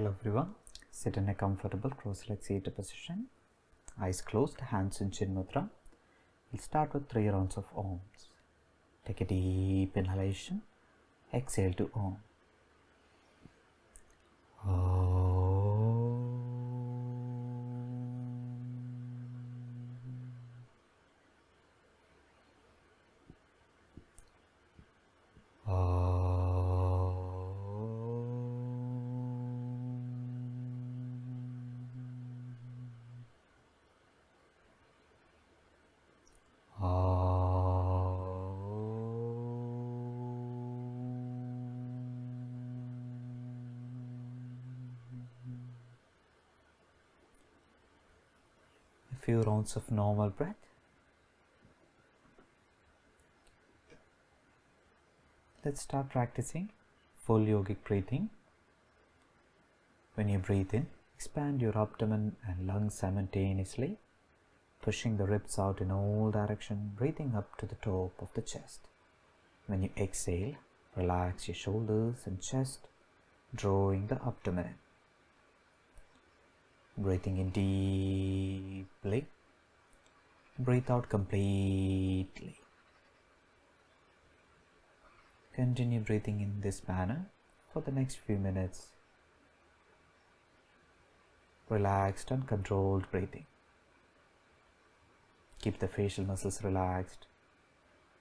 Hello everyone, sit in a comfortable cross-legged seated position, eyes closed, hands in chin mudra. We'll start with 3 rounds of Oms. Take a deep inhalation, exhale to Om. A few rounds of normal breath. Let's start practicing full yogic breathing. When you breathe in, expand your abdomen and lungs simultaneously, pushing the ribs out in all directions, breathing up to the top of the chest. When you exhale, relax your shoulders and chest, drawing the abdomen in. Breathing in deeply, breathe out completely. Continue breathing in this manner for the next few minutes. Relaxed and controlled breathing. Keep the facial muscles relaxed,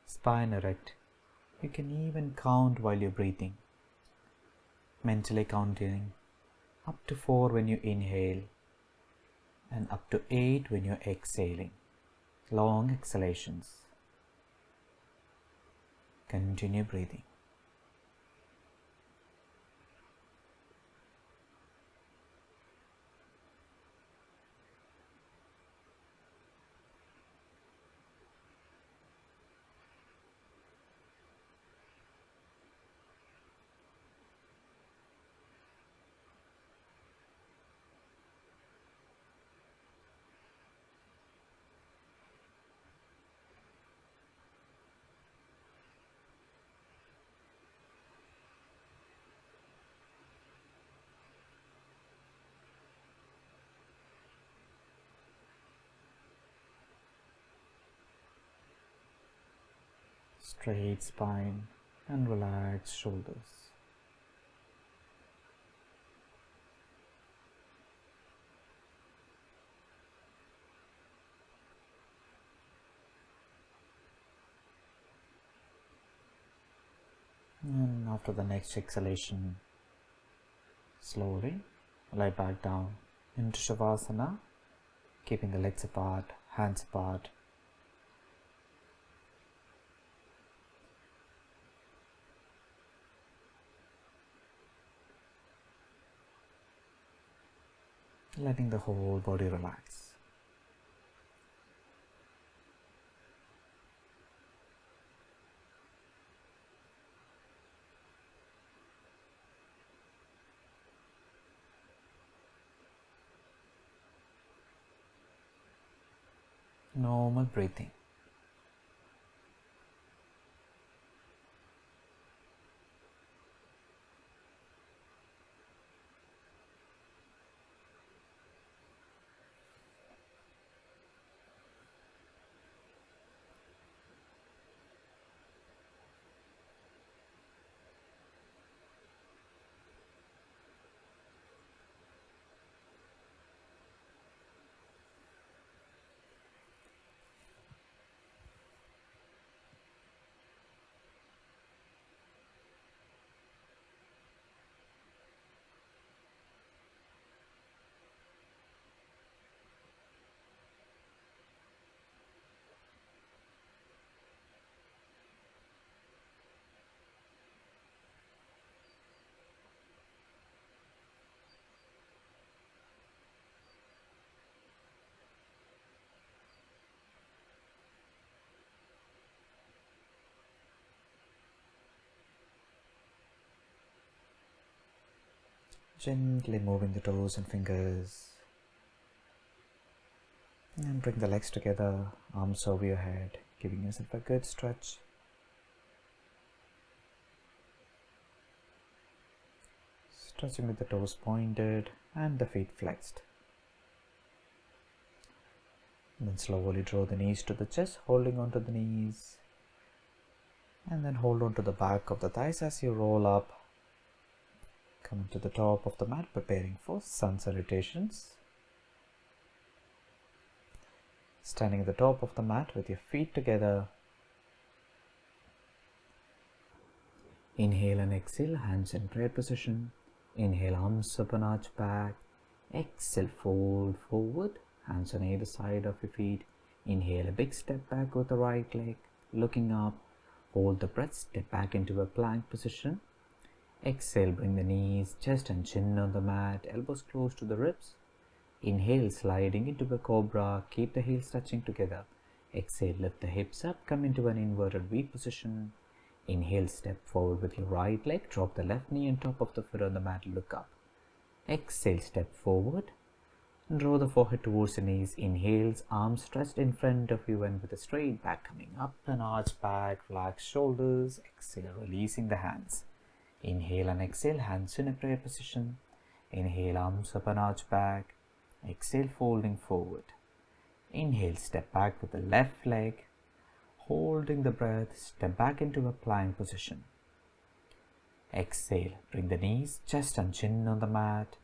spine erect. You can even count while you're breathing. Mentally counting up to 4 when you inhale and up to 8 when you're exhaling. Long exhalations. Continue breathing. Straight spine and relaxed shoulders. And after the next exhalation, slowly lie back down into Shavasana, keeping the legs apart, hands apart. Letting the whole body relax. Normal breathing. Gently moving the toes and fingers. And bring the legs together, arms over your head, giving yourself a good stretch. stretching with the toes pointed and the feet flexed. And then slowly draw the knees to the chest, holding onto the knees. And then hold on to the back of the thighs as you roll up. Come to the top of the mat, preparing for sun salutations. Standing at the top of the mat with your feet together. Inhale and exhale, hands in prayer position. Inhale, arms up and arch back. Exhale, fold forward, hands on either side of your feet. Inhale, a big step back with the right leg, looking up. Hold the breath, step back into a plank position. Exhale, bring the knees, chest and chin on the mat, elbows close to the ribs. Inhale, sliding into a cobra, keep the heels touching together. Exhale, lift the hips up, come into an inverted V position. Inhale, step forward with your right leg, drop the left knee on top of the foot on the mat, look up. Exhale, step forward, draw the forehead towards the knees. Inhales, arms stretched in front of you and with a straight back coming up and arch back, relax shoulders. Exhale, releasing the hands. Inhale and exhale, hands in a prayer position. Inhale, arms up and arch back. Exhale, folding forward. Inhale, step back with the left leg. Holding the breath, step back into a plank position. Exhale, bring the knees, chest and chin on the mat.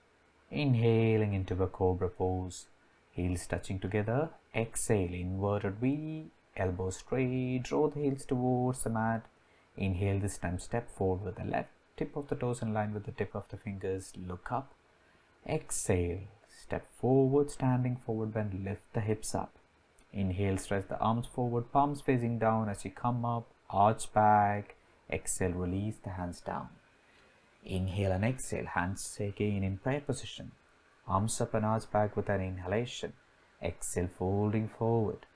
Inhaling into a Cobra Pose. Heels touching together. Exhale, inverted V. Elbows straight, draw the heels towards the mat. Inhale, this time step forward with the left tip of the toes in line with the tip of the fingers. Look up. Exhale, step forward, standing forward bend, lift the hips up. Inhale, stretch the arms forward, palms facing down as you come up, arch back. Exhale, release the hands down. Inhale and exhale, hands again in prayer position. Arms up and arch back with an inhalation. Exhale, folding forward.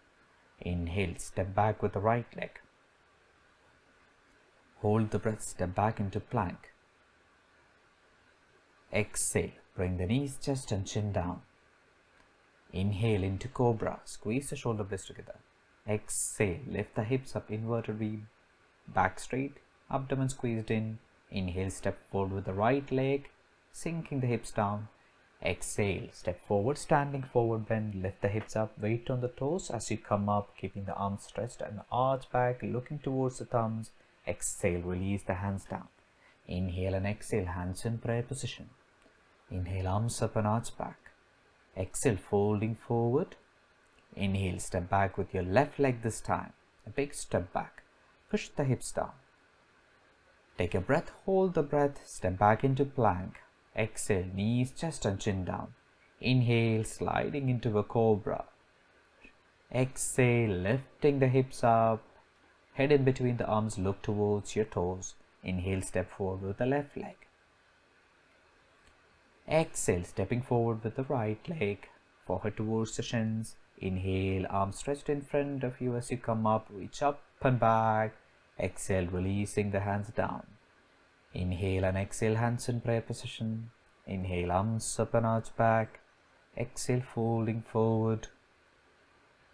Inhale, step back with the right leg. Hold the breath, step back into plank. Exhale, bring the knees, chest and chin down. Inhale into Cobra, squeeze the shoulder blades together. Exhale, lift the hips up, inverted V, back straight, abdomen squeezed in. Inhale, step forward with the right leg, sinking the hips down. Exhale, step forward, standing forward bend, lift the hips up, weight on the toes as you come up, keeping the arms stretched and arch back, looking towards the thumbs. Exhale, release the hands down. Inhale and exhale, hands in prayer position. Inhale, arms up and arch back. Exhale, folding forward. Inhale, step back with your left leg this time. A big step back. Push the hips down. Take a breath, hold the breath, step back into plank. Exhale, knees, chest and chin down. Inhale, sliding into a Cobra. Exhale, lifting the hips up. Head in between the arms, look towards your toes. Inhale, step forward with the left leg. Exhale, stepping forward with the right leg. Forehead towards the shins. Inhale, arms stretched in front of you as you come up. Reach up and back. Exhale, releasing the hands down. Inhale and exhale, hands in prayer position. Inhale, arms up and arch back. Exhale, folding forward.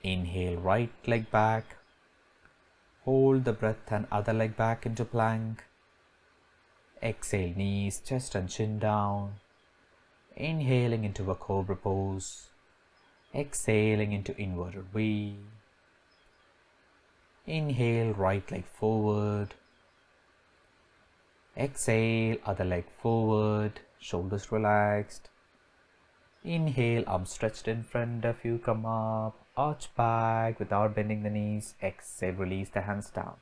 Inhale, right leg back. Hold the breath and other leg back into plank. Exhale, knees, chest and chin down. Inhaling into a Cobra Pose. Exhaling into inverted V. Inhale, right leg forward. Exhale, other leg forward, shoulders relaxed. Inhale, arms stretched in front of you, come up, arch back without bending the knees. Exhale, release the hands down.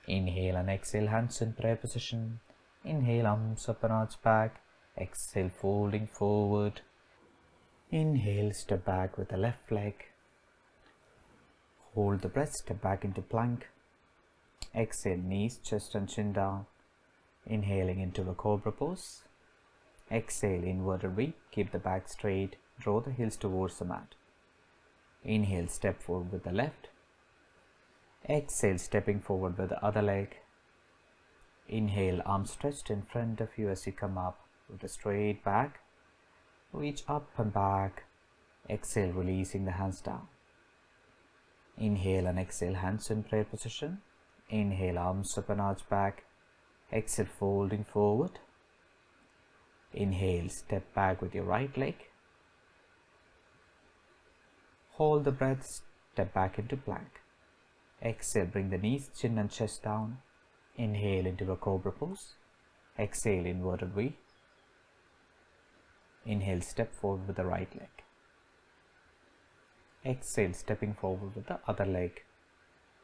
Inhale and exhale, hands in prayer position. Inhale, arms up and arch back. Exhale, folding forward. Inhale, step back with the left leg. Hold the breath, step back into plank. Exhale, knees, chest and chin down. Inhaling into a Cobra Pose. Exhale, inverted V. Keep the back straight. Draw the heels towards the mat. Inhale, step forward with the left. Exhale, stepping forward with the other leg. Inhale, arms stretched in front of you as you come up with a straight back. Reach up and back. Exhale, releasing the hands down. Inhale and exhale, hands in prayer position. Inhale, arms up and arch back. Exhale, folding forward. Inhale, step back with your right leg. Hold the breath, step back into plank. Exhale, bring the knees, chin and chest down. Inhale into a Cobra Pose. Exhale, inverted V. Inhale, step forward with the right leg. Exhale, stepping forward with the other leg.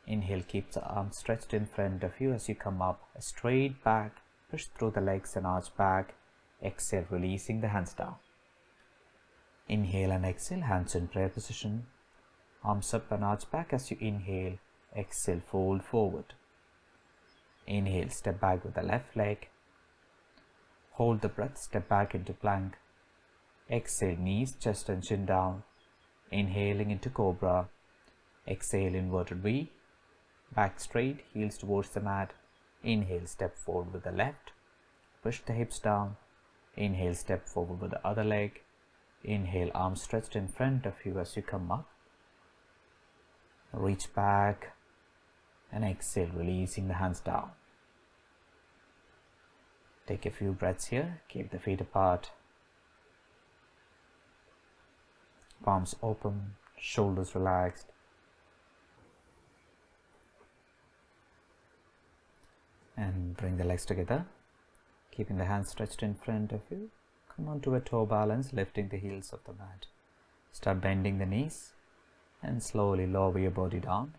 Inhale, keep the arms stretched in front of you as you come up. A straight back, push through the legs and arch back. Exhale, releasing the hands down. Inhale and exhale, hands in prayer position. Arms up and arch back as you inhale. Exhale, fold forward. Inhale, step back with the left leg. Hold the breath, step back into plank. Exhale, knees, chest and chin down. Inhaling into Cobra. Exhale, inverted V. Back straight, heels towards the mat. Inhale, step forward with the left. Push the hips down. Inhale, step forward with the other leg. Inhale, arms stretched in front of you as you come up. Reach back and exhale, releasing the hands down. Take a few breaths here. Keep the feet apart. Palms open, shoulders relaxed. And bring the legs together, keeping the hands stretched in front of you. Come on to a toe balance, lifting the heels of the mat. Start bending the knees and slowly lower your body down.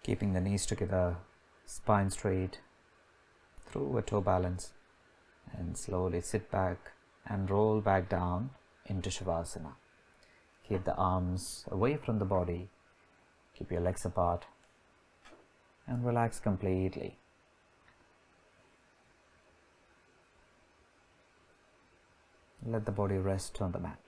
Keeping the knees together, spine straight, through a toe balance. And slowly sit back and roll back down into Shavasana. Keep the arms away from the body. Keep your legs apart. And relax completely. Let the body rest on the mat.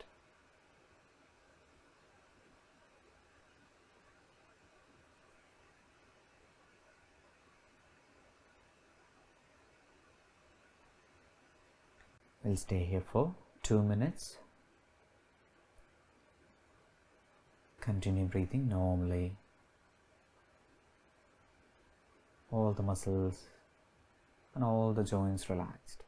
We'll stay here for 2 minutes. Continue breathing normally. All the muscles and all the joints relaxed.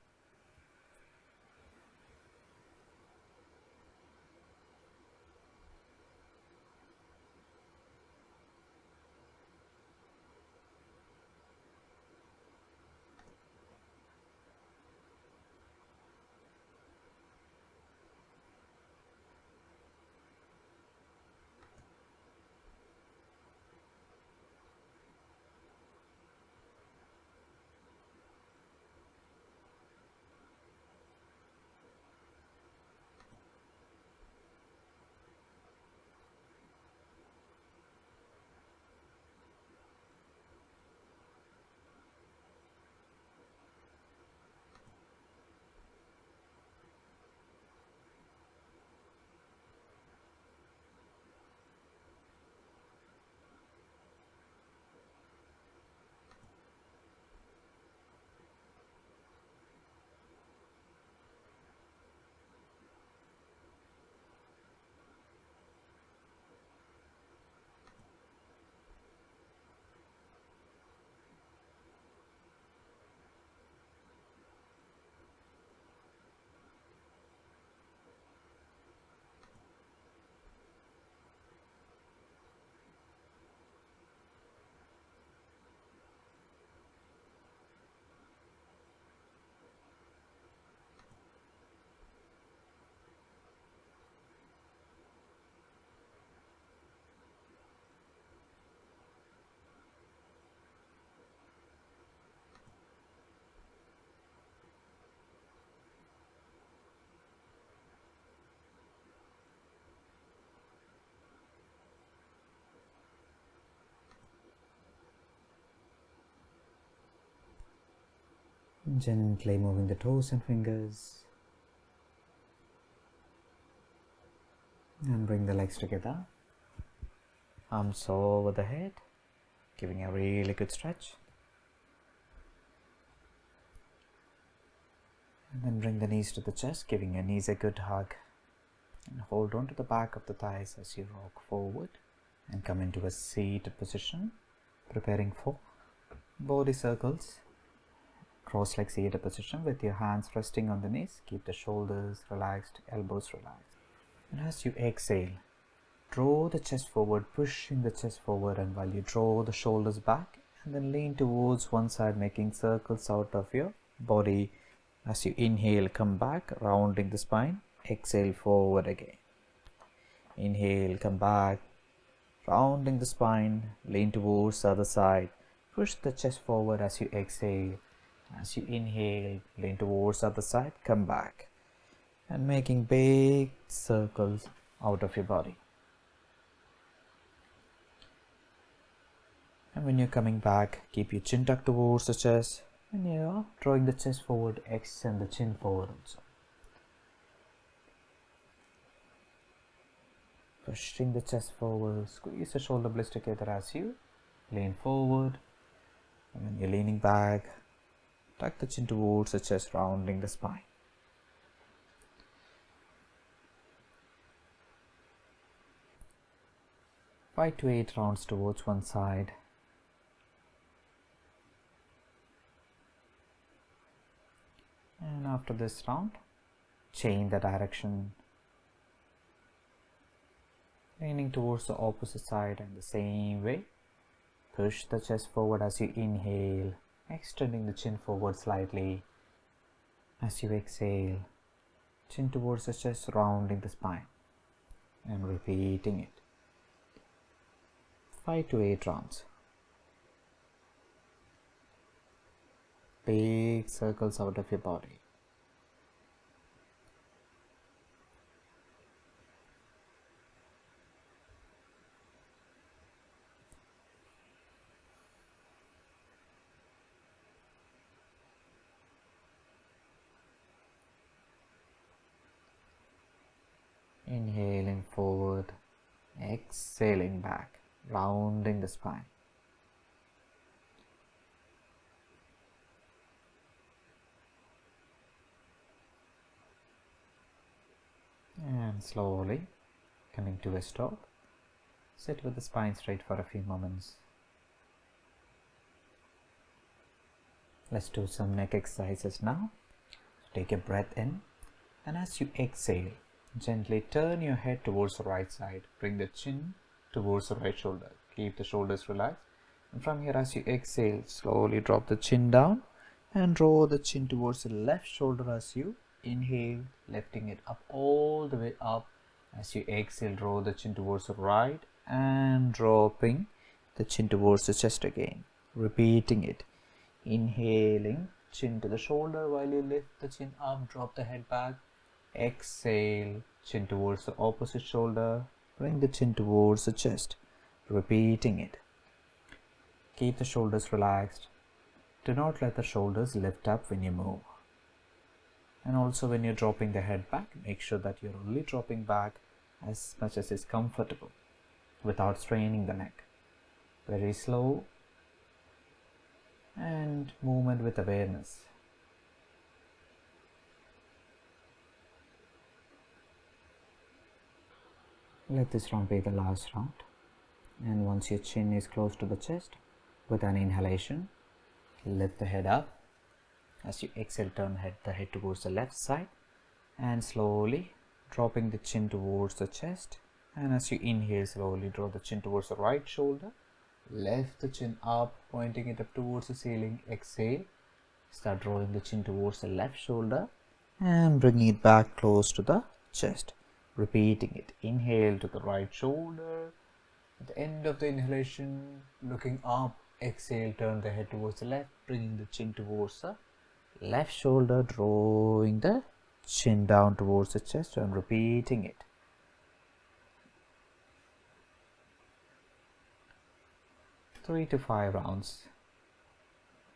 Gently moving the toes and fingers. And bring the legs together. Arms over the head, giving a really good stretch. And then bring the knees to the chest, giving your knees a good hug. And hold on to the back of the thighs as you rock forward and come into a seated position, preparing for body circles. Cross-legged seated position with your hands resting on the knees. Keep the shoulders relaxed, elbows relaxed. And as you exhale, draw the chest forward, pushing the chest forward, and while you draw the shoulders back, and then lean towards one side, making circles out of your body. As you inhale, come back, rounding the spine. Exhale, forward again. Inhale, come back, rounding the spine, lean towards the other side. Push the chest forward as you exhale. As you inhale, lean towards the other side, come back, and making big circles out of your body. And when you're coming back, keep your chin tucked towards the chest. When you're drawing the chest forward, extend the chin forward also. Pushing the chest forward, squeeze the shoulder blades together as you lean forward. And when you're leaning back, tuck the chin towards the chest, rounding the spine. Five to 8 rounds towards one side. And after this round, change the direction, leaning towards the opposite side, and the same way, push the chest forward as you inhale, extending the chin forward slightly. As you exhale, chin towards the chest, rounding the spine, and repeating it. 5 to 8 rounds. Big circles out of your body. Inhaling forward, exhaling back, rounding the spine. And slowly coming to a stop. Sit with the spine straight for a few moments. Let's do some neck exercises now. Take a breath in, and as you exhale, gently turn your head towards the right side. Bring the chin towards the right shoulder. Keep the shoulders relaxed. And from here, as you exhale, slowly drop the chin down and draw the chin towards the left shoulder as you inhale, lifting it up all the way up. As you exhale, draw the chin towards the right and dropping the chin towards the chest again. Repeating it. Inhaling, chin to the shoulder while you lift the chin up, drop the head back. Exhale, chin towards the opposite shoulder, bring the chin towards the chest. Repeating it. Keep the shoulders relaxed. Do not let the shoulders lift up when you move. And also when you're dropping the head back, make sure that you're only dropping back as much as is comfortable without straining the neck. Very slow and movement with awareness. Let this round be the last round. And once your chin is close to the chest, with an inhalation, lift the head up. As you exhale, turn the head towards the left side and slowly dropping the chin towards the chest. And as you inhale, slowly draw the chin towards the right shoulder. Lift the chin up, pointing it up towards the ceiling. Exhale. Start drawing the chin towards the left shoulder and bringing it back close to the chest. Repeating it. Inhale to the right shoulder. At the end of the inhalation, looking up. Exhale, turn the head towards the left, bringing the chin towards the left shoulder, drawing the chin down towards the chest and repeating it. Three to 5 rounds.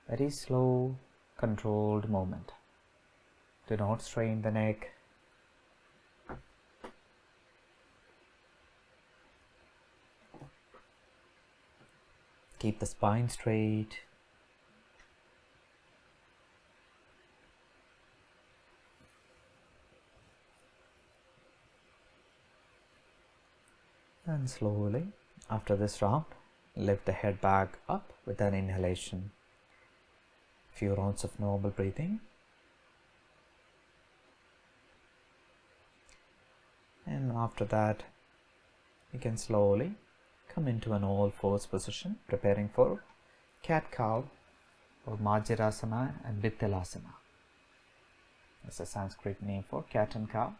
Very slow, controlled movement. Do not strain the neck. Keep the spine straight. And slowly, after this round, lift the head back up with an inhalation. Few rounds of normal breathing. And after that, you can slowly come into an all fours position, preparing for cat-cow or Majirasana and Vithalasana. That's a Sanskrit name for cat and cow.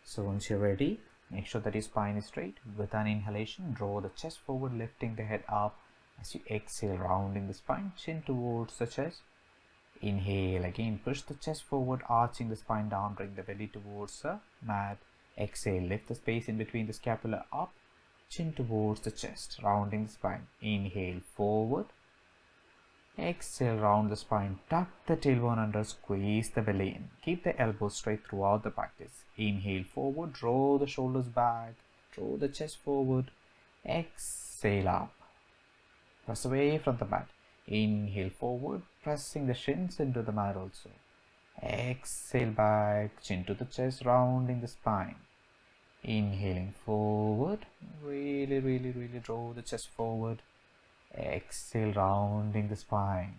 So once you're ready, make sure that your spine is straight. With an inhalation, draw the chest forward, lifting the head up. As you exhale, rounding the spine, chin towards the chest. Inhale again, push the chest forward, arching the spine down, bring the belly towards the mat. Exhale, lift the space in between the scapula up, chin towards the chest, rounding the spine. Inhale, forward. Exhale, round the spine, tuck the tailbone under, squeeze the belly in. Keep the elbows straight throughout the practice. Inhale, forward, draw the shoulders back, draw the chest forward. Exhale, up. Press away from the mat. Inhale, forward, pressing the shins into the mat also. Exhale, back, chin to the chest, rounding the spine. Inhaling forward, really draw the chest forward. Exhale, rounding the spine.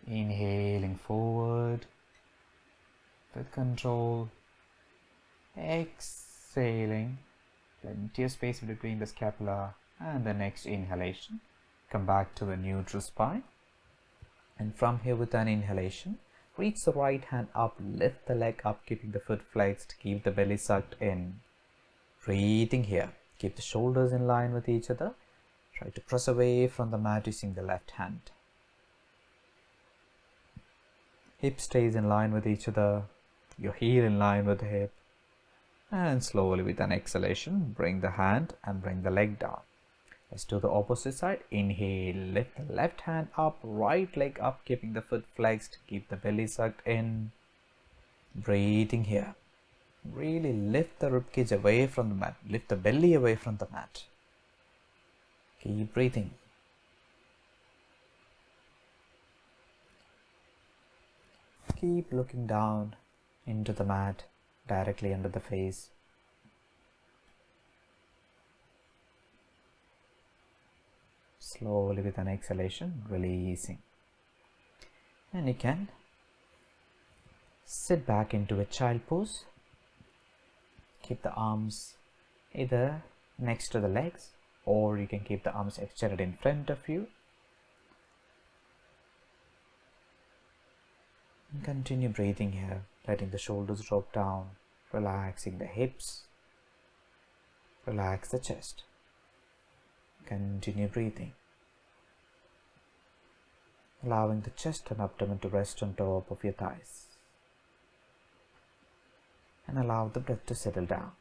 Inhaling forward with control. Exhaling, plenty of space between the scapula, and the next inhalation, come back to the neutral spine. And from here, with an inhalation, reach the right hand up, lift the leg up, keeping the foot flexed, keep the belly sucked in. Breathing here, keep the shoulders in line with each other. Try to press away from the mat using the left hand. Hip stays in line with each other, your heel in line with the hip. And slowly with an exhalation, bring the hand and bring the leg down. Let's do the opposite side. Inhale, lift the left hand up, right leg up, keeping the foot flexed, keep the belly sucked in. Breathing here. Really lift the ribcage away from the mat, lift the belly away from the mat. Keep breathing. Keep looking down into the mat, directly under the face. Slowly with an exhalation, releasing. And you can sit back into a child pose. Keep the arms either next to the legs, or you can keep the arms extended in front of you. And continue breathing here, letting the shoulders drop down, relaxing the hips, relax the chest. Continue breathing, allowing the chest and abdomen to rest on top of your thighs, and allow the breath to settle down.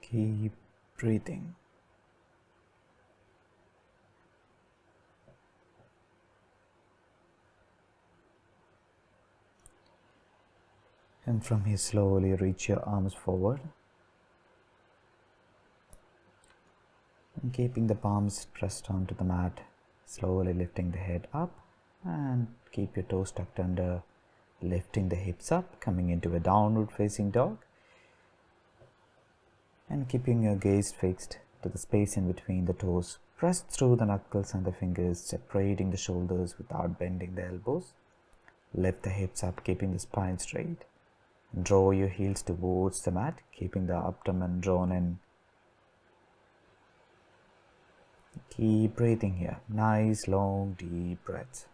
Keep breathing. And from here, slowly reach your arms forward. And keeping the palms pressed onto the mat, slowly lifting the head up, and keep your toes tucked under, lifting the hips up, coming into a downward facing dog. And keeping your gaze fixed to the space in between the toes. Press through the knuckles and the fingers, separating the shoulders without bending the elbows. Lift the hips up, keeping the spine straight. And draw your heels towards the mat, keeping the abdomen drawn in. Keep breathing here. Nice, long, deep breaths.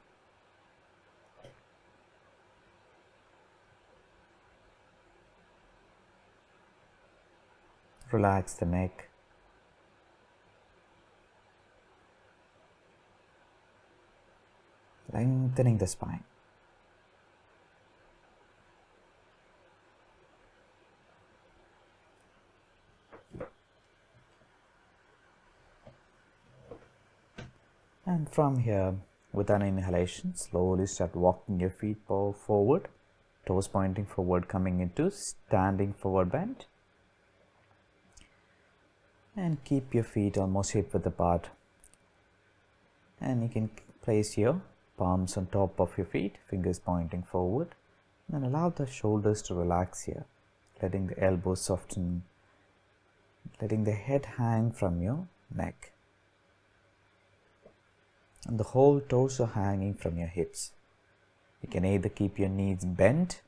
Relax the neck. Lengthening the spine. And from here, with an inhalation, slowly start walking your feet forward, toes pointing forward, coming into standing forward bend. And keep your feet almost hip width apart. And you can place your palms on top of your feet, fingers pointing forward. And allow the shoulders to relax here, letting the elbows soften, letting the head hang from your neck. And the whole torso hanging from your hips. You can either keep your knees bent,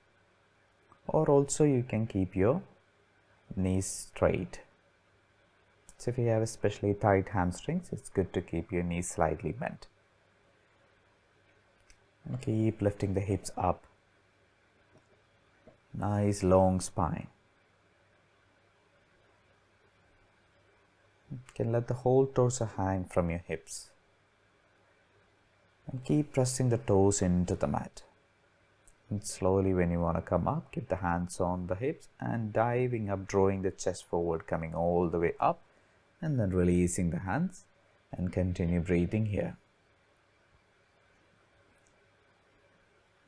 or also you can keep your knees straight. So if you have especially tight hamstrings, it's good to keep your knees slightly bent. And keep lifting the hips up. Nice long spine. You can let the whole torso hang from your hips. And keep pressing the toes into the mat. And slowly, when you want to come up, keep the hands on the hips and diving up, drawing the chest forward, coming all the way up, and then releasing the hands and continue breathing here.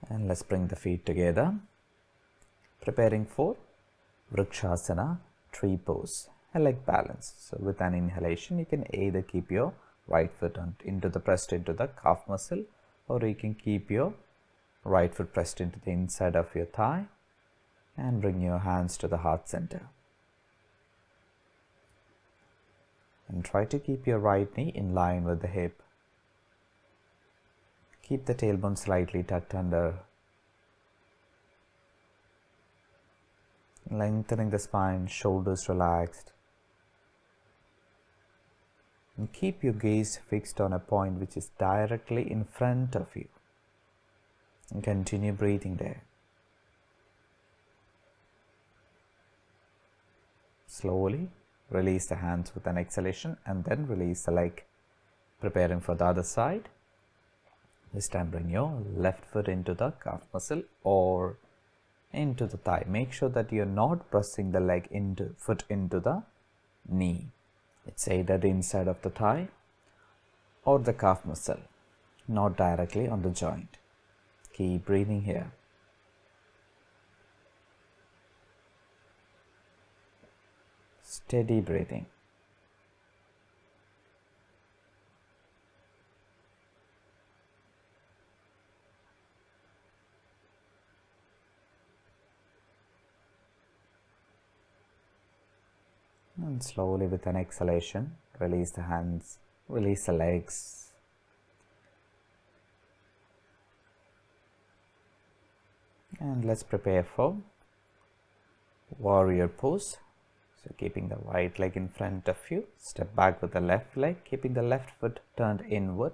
And let's bring the feet together, preparing for Vrikshasana, tree pose, a leg balance. So with an inhalation, you can either keep your right foot pressed into the calf muscle, or you can keep your right foot pressed into the inside of your thigh and bring your hands to the heart center. And try to keep your right knee in line with the hip. Keep the tailbone slightly tucked under, lengthening the spine, shoulders relaxed. And keep your gaze fixed on a point which is directly in front of you. And continue breathing there. Slowly release the hands with an exhalation and then release the leg, preparing for the other side. This time bring your left foot into the calf muscle or into the thigh. Make sure that you're not pressing the foot into the knee. It's either the inside of the thigh or the calf muscle, not directly on the joint. Keep breathing here. Steady breathing. And slowly with an exhalation, release the hands, release the legs. And let's prepare for warrior pose. So keeping the right leg in front of you, step back with the left leg, keeping the left foot turned inward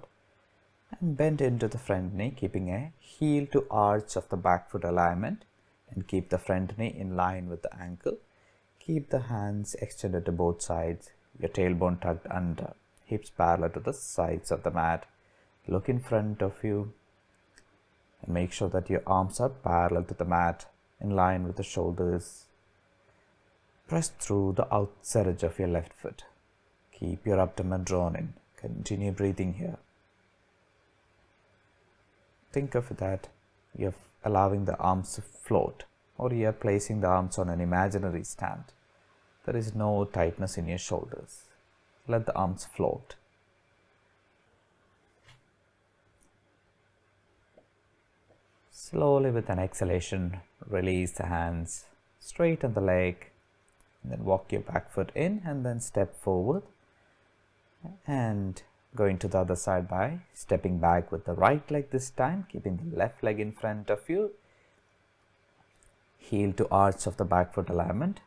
and bend into the front knee, keeping a heel to arch of the back foot alignment, and keep the front knee in line with the ankle. Keep the hands extended to both sides, your tailbone tucked under, hips parallel to the sides of the mat. Look in front of you and make sure that your arms are parallel to the mat, in line with the shoulders. Press through the outside edge of your left foot. Keep your abdomen drawn in. Continue breathing here. Think of that you're allowing the arms to float, or you're placing the arms on an imaginary stand. There is no tightness in your shoulders. Let the arms float. Slowly with an exhalation, release the hands, straighten the leg, and then walk your back foot in and then step forward and going to the other side by stepping back with the right leg this time, keeping the left leg in front of you, heel to arch of the back foot alignment,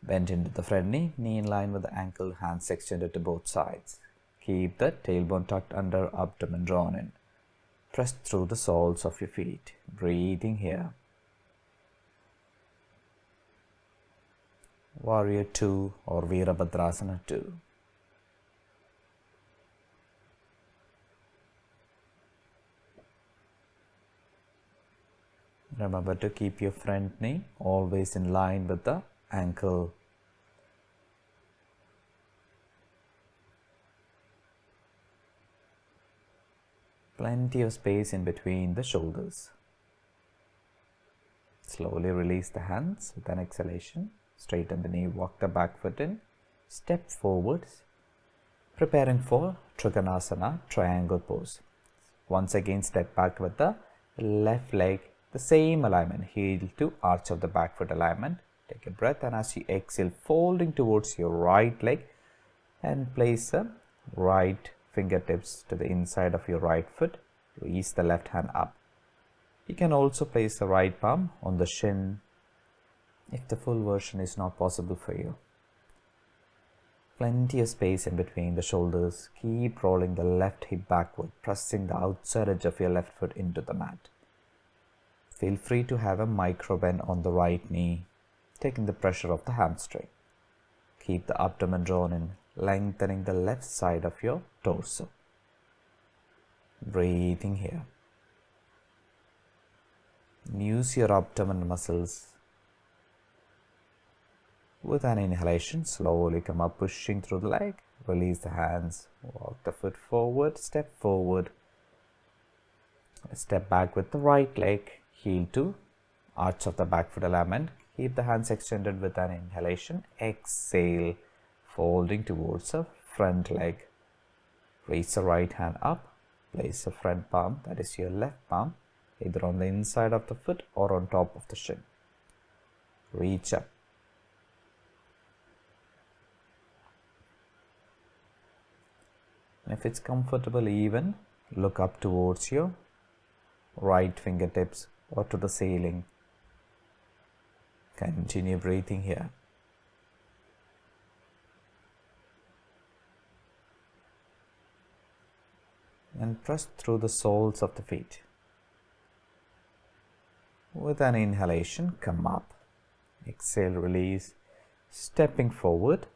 bend into the front knee, knee in line with the ankle, hands extended to both sides. Keep the tailbone tucked under, abdomen drawn in. Press through the soles of your feet, breathing here. Warrior 2 or Virabhadrasana 2. Remember to keep your front knee always in line with the ankle. Plenty of space in between the shoulders. Slowly release the hands with an exhalation. Straighten the knee, walk the back foot in, step forwards, Preparing for Triganasana, triangle pose. Once again, step back with the left leg, the same alignment, heel to arch of the back foot alignment. Take a breath, and as you exhale, folding towards your right leg, and place the right fingertips to the inside of your right foot. Release the left hand up. You can also place the right palm on the shin if the full version is not possible for you. Plenty of space in between the shoulders. Keep rolling the left hip backward, pressing the outside edge of your left foot into the mat. Feel free to have a micro bend on the right knee, taking the pressure off the hamstring. Keep the abdomen drawn in, lengthening the left side of your torso. Breathing here. Use your abdomen muscles. With an inhalation, slowly come up, pushing through the leg. Release the hands. Walk the foot forward, step forward. Step back with the right leg, heel to arch of the back foot alignment. Keep the hands extended with an inhalation. Exhale, folding towards the front leg. Raise the right hand up. Place the front palm, that is your left palm, either on the inside of the foot or on top of the shin. Reach up. And if it's comfortable, even look up towards your right fingertips or to the ceiling. Continue breathing here. And press through the soles of the feet. With an inhalation, come up. Exhale, release, stepping forward.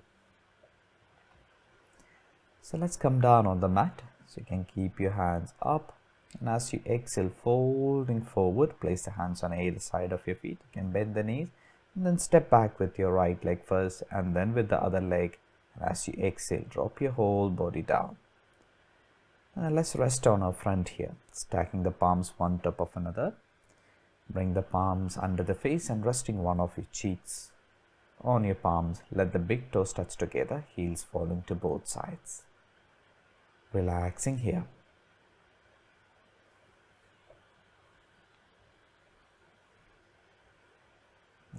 So let's come down on the mat. So you can keep your hands up. And as you exhale, folding forward, place the hands on either side of your feet. You can bend the knees and then step back with your right leg first and then with the other leg. And as you exhale, drop your whole body down. Let's rest on our front here, stacking the palms one top of another. Bring the palms under the face and resting one of your cheeks on your palms. Let the big toes touch together, heels falling to both sides. Relaxing here.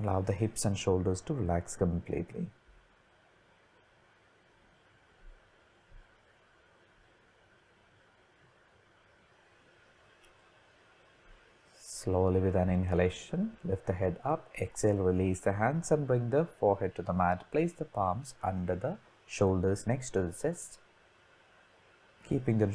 Allow the hips and shoulders to relax completely. Slowly with an inhalation, lift the head up, exhale, release the hands and bring the forehead to the mat. Place the palms under the shoulders next to the chest, keeping the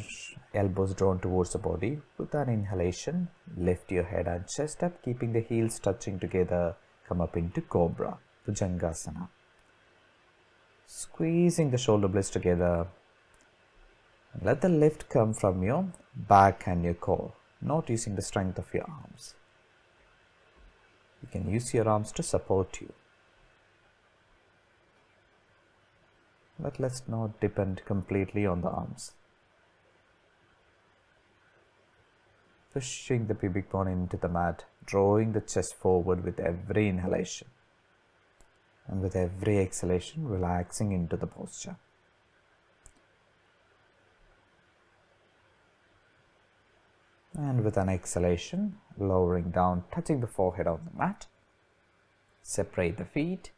elbows drawn towards the body. With an inhalation, lift your head and chest up, keeping the heels touching together. Come up into Cobra, the Jungasana. Squeezing the shoulder blades together. Let the lift come from your back and your core, not using the strength of your arms. You can use your arms to support you. But let's not depend completely on the arms. Pushing the pubic bone into the mat, drawing the chest forward with every inhalation. And with every exhalation, relaxing into the posture. And with an exhalation, lowering down, touching the forehead on the mat. Separate the feet,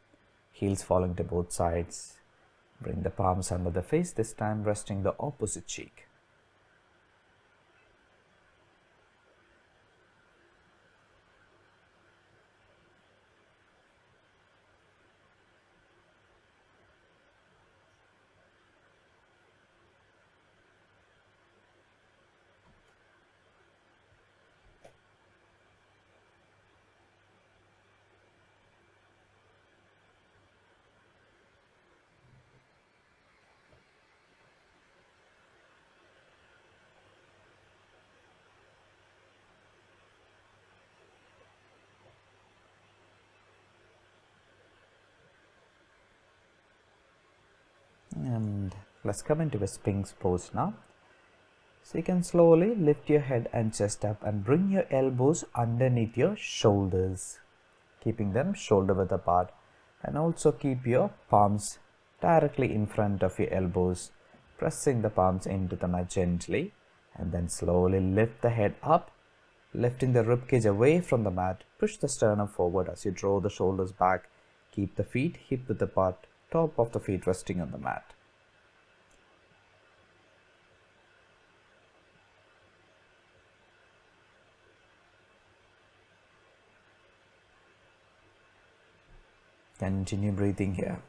heels falling to both sides. Bring the palms under the face, this time resting the opposite cheek. And let's come into a Sphinx pose now. So you can slowly lift your head and chest up and bring your elbows underneath your shoulders, keeping them shoulder width apart, and also keep your palms directly in front of your elbows. pressing the palms into the mat gently, and then slowly lift the head up, lifting the ribcage away from the mat. Push the sternum forward as you draw the shoulders back. Keep the feet hip width apart, top of the feet resting on the mat. Continue breathing here.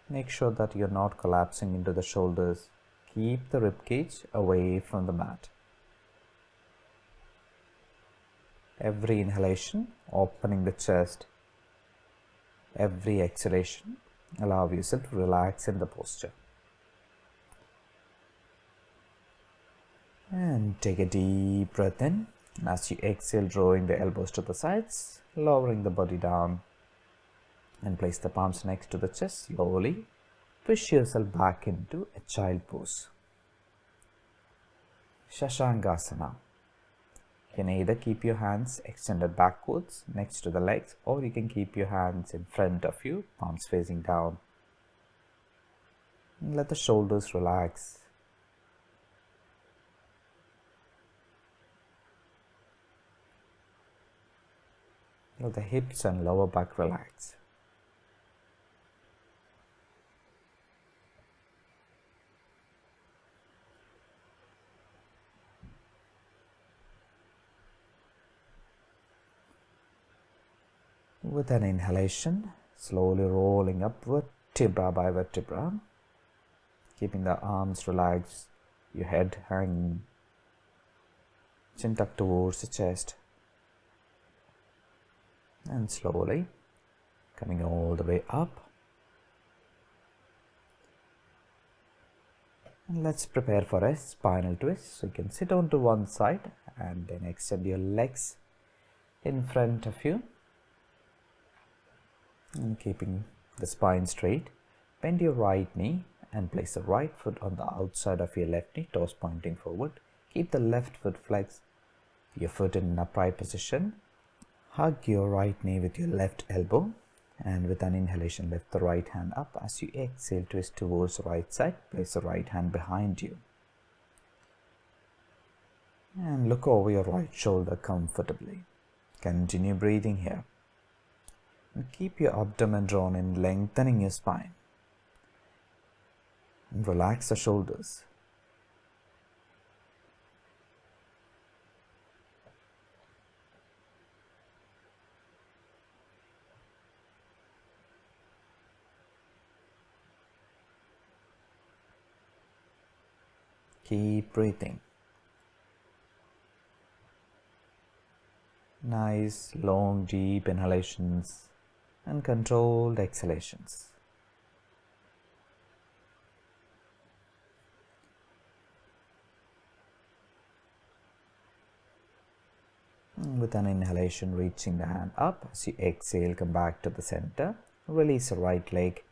Make sure that you're not collapsing into the shoulders. Keep the ribcage away from the mat. Every inhalation, opening the chest. Every exhalation, allow yourself to relax in the posture. And take a deep breath in. And as you exhale, drawing the elbows to the sides, lowering the body down, and place the palms next to the chest. Slowly push yourself back into a child pose. Shashankasana. You can either keep your hands extended backwards next to the legs, or you can keep your hands in front of you, palms facing down. And let the shoulders relax. Let the hips and lower back relax. With an inhalation, slowly rolling up vertebra by vertebra, keeping the arms relaxed, your head hanging, chin tucked towards the chest. And slowly coming all the way up. And let's prepare for a spinal twist. So you can sit onto one side and then extend your legs in front of you. And keeping the spine straight, bend your right knee and place the right foot on the outside of your left knee, toes pointing forward. Keep the left foot flexed, your foot in an upright position. Hug your right knee with your left elbow, and with an inhalation, lift the right hand up. As you exhale, twist towards the right side, place the right hand behind you. And look over your right shoulder comfortably. Continue breathing here. And keep your abdomen drawn in, lengthening your spine. And relax the shoulders. Keep breathing. Nice, long, deep inhalations and controlled exhalations. With an inhalation, reaching the hand up. As you exhale, come back to the center. Release the right leg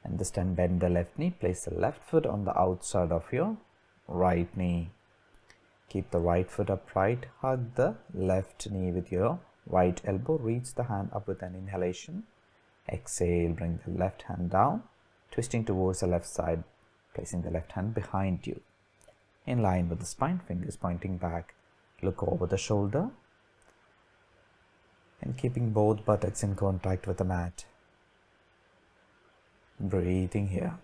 and this time bend the left knee. Place the left foot on the outside of your right knee. Keep the right foot upright. Hug the left knee with your right elbow. Reach the hand up with an inhalation. Exhale, bring the left hand down, twisting towards the left side, placing the left hand behind you. In line with the spine, fingers pointing back. Look over the shoulder and keeping both buttocks in contact with the mat. Breathing here.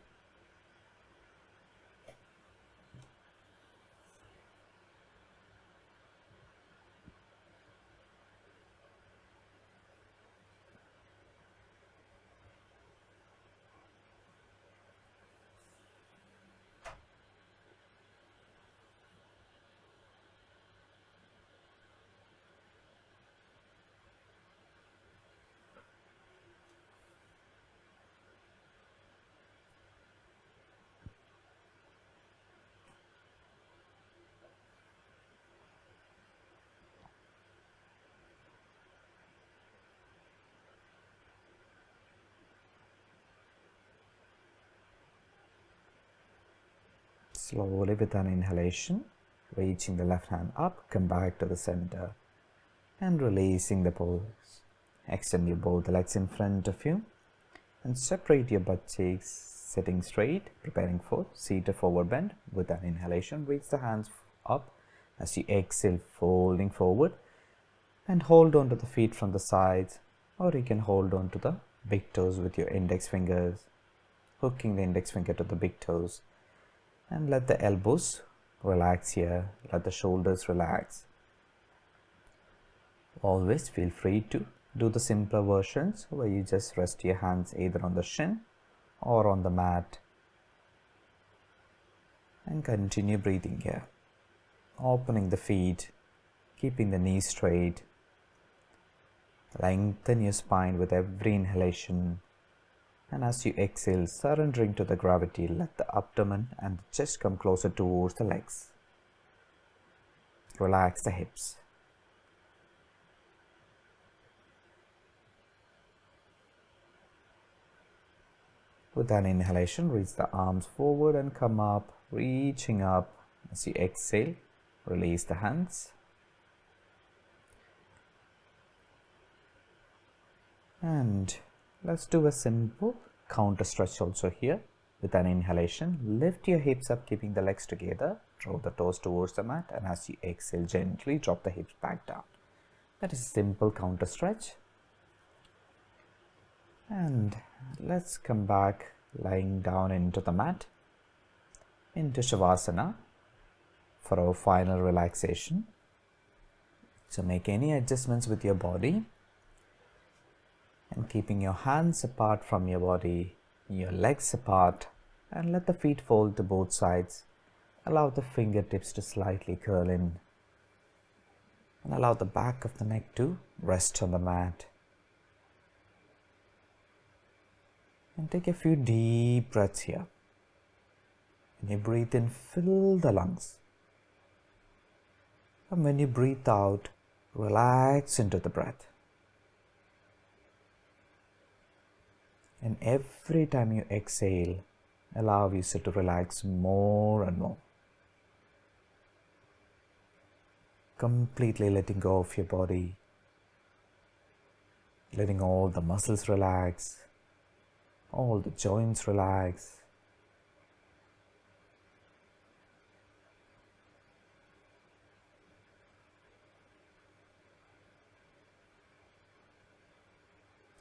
Slowly with an inhalation, reaching the left hand up, come back to the center and releasing the pose. Extend your both legs in front of you And separate your butt cheeks, sitting straight, preparing for seated forward bend. With an inhalation, reach the hands up as you exhale, folding forward, and hold on to the feet from the sides, or you can hold on to the big toes with your index fingers, hooking the index finger to the big toes, and let the elbows relax here, let the shoulders relax. Always feel free to do the simpler versions where you just rest your hands either on the shin or on the mat, and continue breathing here, opening the feet, keeping the knees straight. Lengthen your spine with every inhalation, and as you exhale, surrendering to the gravity, let the abdomen and the chest come closer towards the legs. Relax the hips. With an inhalation, reach the arms forward and come up, reaching up. As you exhale, release the hands. And let's do a simple counter stretch also here. With an inhalation, lift your hips up, keeping the legs together. Draw the toes towards the mat, and as you exhale, gently drop the hips back down. That is a simple counter stretch. And let's come back, lying down into the mat, into Shavasana for our final relaxation. So make any adjustments with your body, and keeping your hands apart from your body, your legs apart, and let the feet fold to both sides. Allow the fingertips to slightly curl in, and allow the back of the neck to rest on the mat. And take a few deep breaths here. When you breathe in, fill the lungs. And when you breathe out, relax into the breath. And every time you exhale, allow yourself to relax more and more. Completely letting go of your body, letting all the muscles relax, all the joints relax.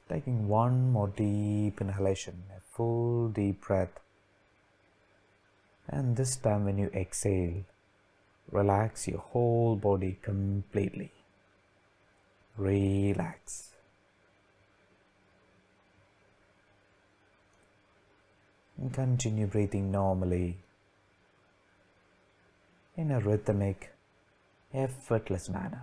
Taking one more deep inhalation, a full deep breath. And this time when you exhale, relax your whole body completely. Relax. And continue breathing normally in a rhythmic, effortless manner.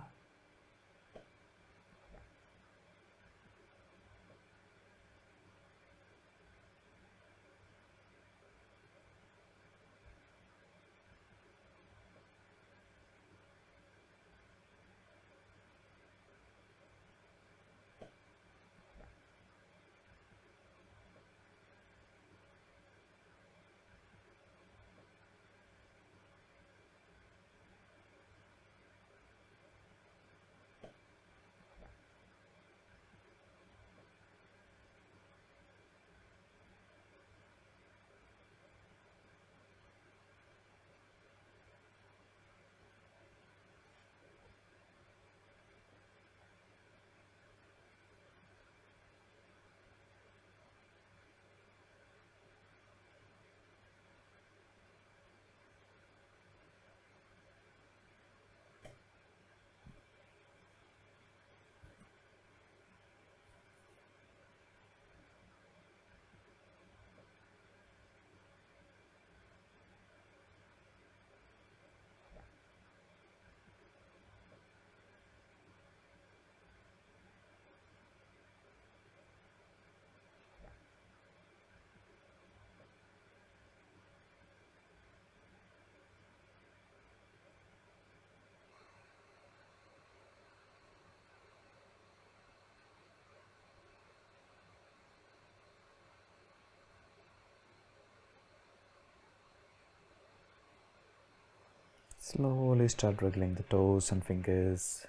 Slowly start wriggling the toes and fingers,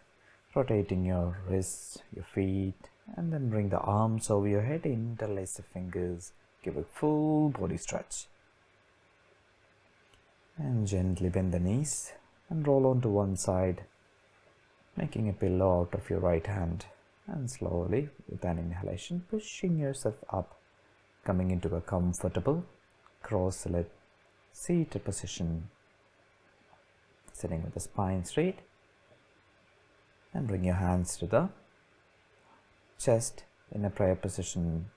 rotating your wrists, your feet, And then bring the arms over your head, interlace the fingers, give a full body stretch. And gently bend the knees and roll onto one side, making a pillow out of your right hand. And slowly, with an inhalation, pushing yourself up, coming into a comfortable cross-legged seated position, sitting with the spine straight. And bring your hands to the chest in a prayer position.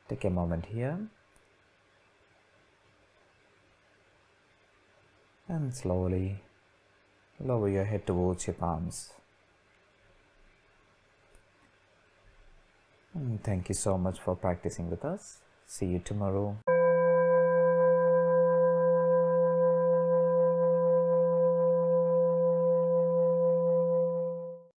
Take a moment here. And slowly lower your head towards your palms. And thank you so much for practicing with us. See you tomorrow.